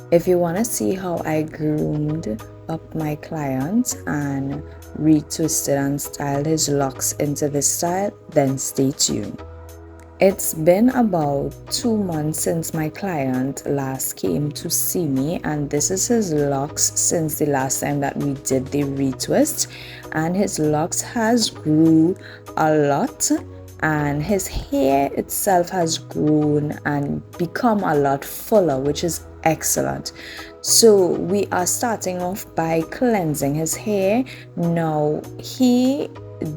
If you want to see how I groomed up my client and retwisted and styled his locks into this style, then stay tuned. It's been about 2 months since my client last came to see me, and this is his locks since the last time that we did the retwist, and his locks has grew a lot, and his hair itself has grown and become a lot fuller, which is excellent. So we are starting off by cleansing his hair. Now, he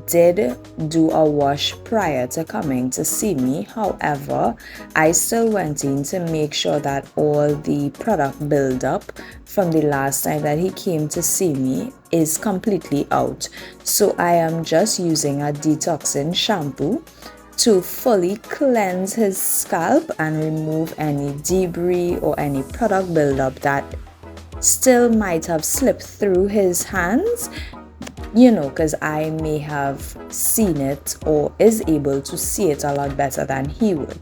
did do a wash prior to coming to see me. However, I still went in to make sure that all the product buildup from the last time that he came to see me is completely out. So I am just using a detoxing shampoo to fully cleanse his scalp and remove any debris or any product buildup that still might have slipped through his hands, because I may have seen it or is able to see it a lot better than he would.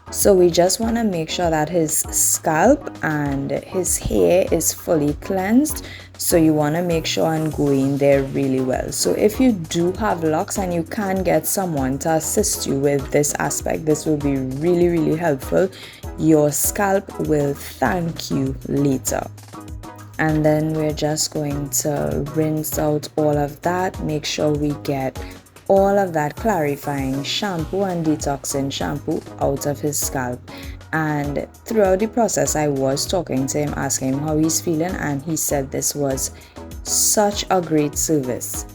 So we just want to make sure that his scalp and his hair is fully cleansed. So you want to make sure and go in there really well. So if you do have locks and you can get someone to assist you with this aspect, this will be really, really helpful. Your scalp will thank you later. And then we're just going to rinse out all of that, make sure we get all of that clarifying shampoo and detoxing shampoo out of his scalp. And throughout the process, I was talking to him, asking him how he's feeling, and he said this was such a great service.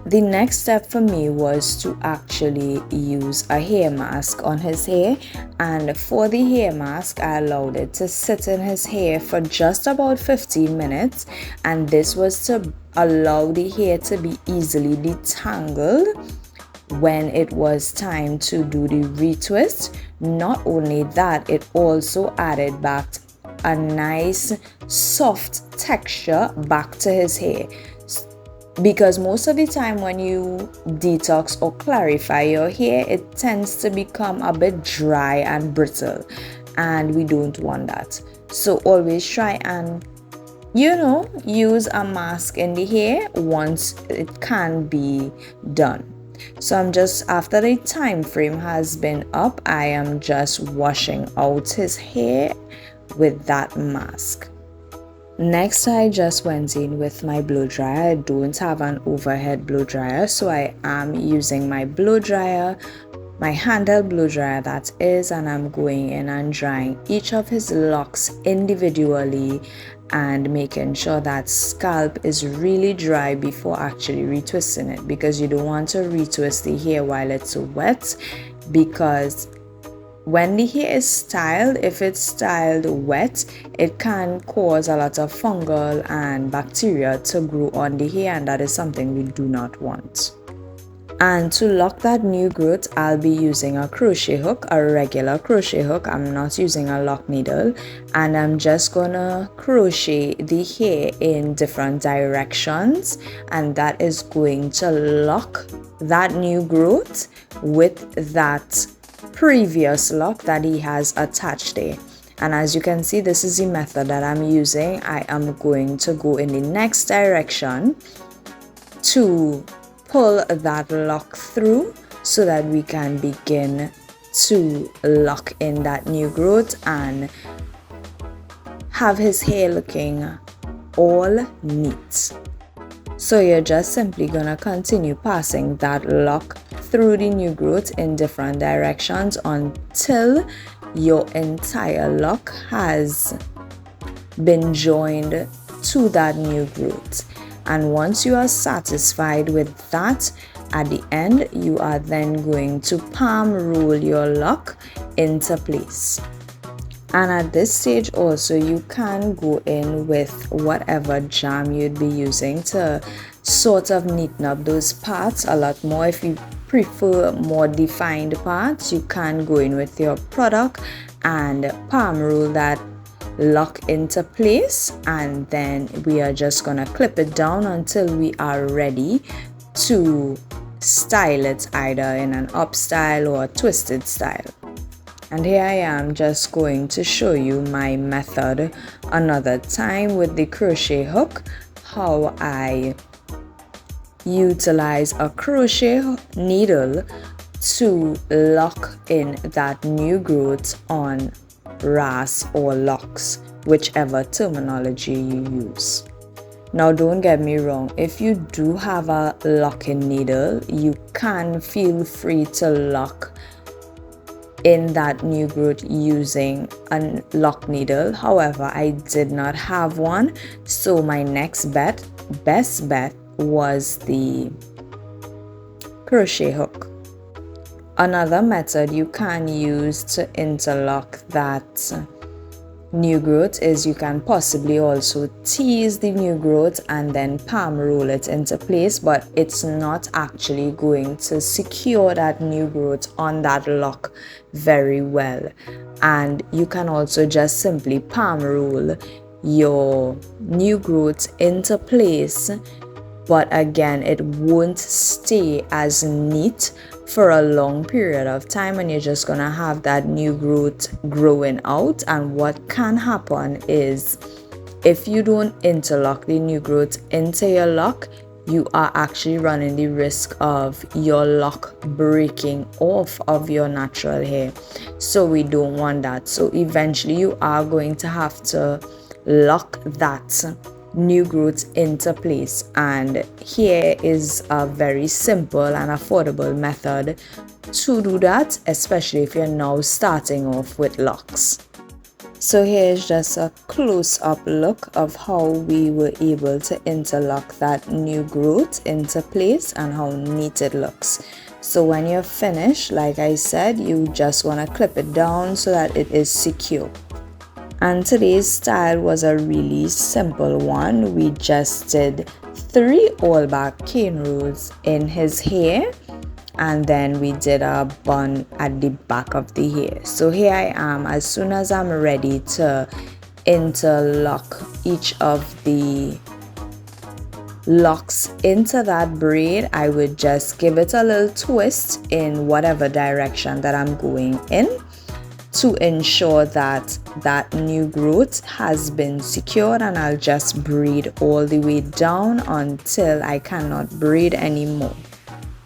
The next step for me was to actually use a hair mask on his hair, and for the hair mask I allowed it to sit in his hair for just about 15 minutes, and this was to allow the hair to be easily detangled when it was time to do the retwist. Not only that, it also added back a nice soft texture back to his hair, because most of the time when you detox or clarify your hair, it tends to become a bit dry and brittle, and we don't want that. So always try and use a mask in the hair once it can be done. So I'm just, after the time frame has been up, I am just washing out his hair with that mask. Next, I just went in with my blow dryer. I don't have an overhead blow dryer, so I am using my blow dryer, my handheld blow dryer that is, and I'm going in and drying each of his locks individually and making sure that scalp is really dry before actually retwisting it, because you don't want to retwist the hair while it's wet, because when the hair is styled, if it's styled wet, it can cause a lot of fungal and bacteria to grow on the hair, and that is something we do not want. And to lock that new growth, I'll be using a crochet hook, a regular crochet hook. I'm not using a lock needle, and I'm just gonna crochet the hair in different directions, and that is going to lock that new growth with that previous lock that he has attached there. And as you can see, this is the method that I'm using. I am going to go in the next direction to pull that lock through so that we can begin to lock in that new growth and have his hair looking all neat. So you're just simply gonna continue passing that lock through the new growth in different directions until your entire lock has been joined to that new growth. And once you are satisfied with that, at the end you are then going to palm roll your lock into place. And at this stage also, you can go in with whatever jam you'd be using to sort of neaten up those parts a lot more. If you prefer more defined parts, you can go in with your product and palm roll that lock into place, and then we are just gonna clip it down until we are ready to style it either in an up style or a twisted style. And here I am just going to show you my method another time with the crochet hook, how I utilize a crochet needle to lock in that new growth on ras or locks, whichever terminology you use. Now don't get me wrong, if you do have a locking needle, you can feel free to lock in that new growth using a lock needle. However, I did not have one, so my best bet was the crochet hook. Another method you can use to interlock that new growth is you can possibly also tease the new growth and then palm roll it into place, but it's not actually going to secure that new growth on that lock very well. And you can also just simply palm roll your new growth into place, but again, it won't stay as neat for a long period of time, and you're just gonna have that new growth growing out. And what can happen is, if you don't interlock the new growth into your lock, you are actually running the risk of your lock breaking off of your natural hair. So we don't want that. So eventually you are going to have to lock that new growth into place, and here is a very simple and affordable method to do that, especially if you're now starting off with locks. So here's just a close-up look of how we were able to interlock that new growth into place and how neat it looks. So when you're finished, like I said, you just want to clip it down so that it is secure. And today's style was a really simple one. We just did 3 all back cane rolls in his hair, and then we did a bun at the back of the hair. So here I am, as soon as I'm ready to interlock each of the locks into that braid, I would just give it a little twist in whatever direction that I'm going in, to ensure that that new growth has been secured, and I'll just braid all the way down until I cannot braid anymore.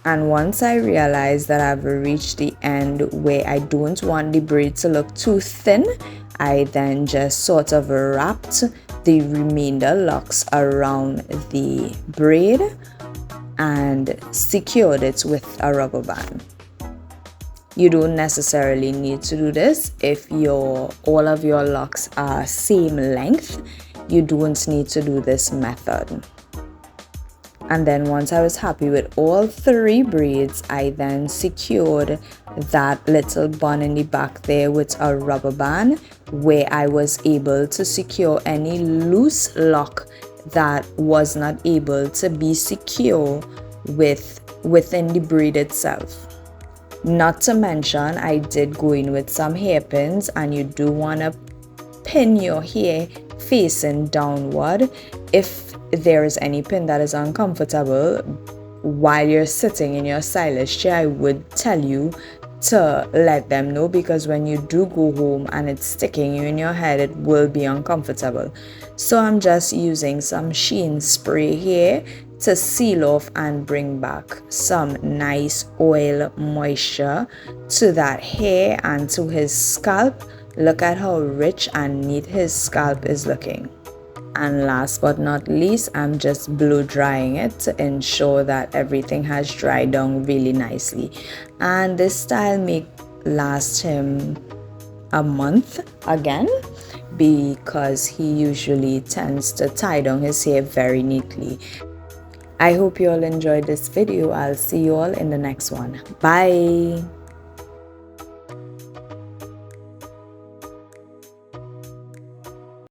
And once I realize that I've reached the end where I don't want the braid to look too thin, I then just sort of wrapped the remainder locks around the braid and secured it with a rubber band. You don't necessarily need to do this if all of your locks are same length. You don't need to do this method. And then once I was happy with all 3 braids, I then secured that little bun in the back there with a rubber band, where I was able to secure any loose lock that was not able to be secure within the braid itself. Not to mention, I did go in with some hairpins, and you do want to pin your hair facing downward. If there is any pin that is uncomfortable while you're sitting in your stylist chair, I would tell you to let them know, because when you do go home and it's sticking you in your head, it will be uncomfortable. So I'm just using some sheen spray here to seal off and bring back some nice oil moisture to that hair and to his scalp. Look at how rich and neat his scalp is looking. And last but not least, I'm just blow drying it to ensure that everything has dried down really nicely. And this style may last him a month again, because he usually tends to tie down his hair very neatly. I hope you all enjoyed this video. I'll see you all in the next one. Bye.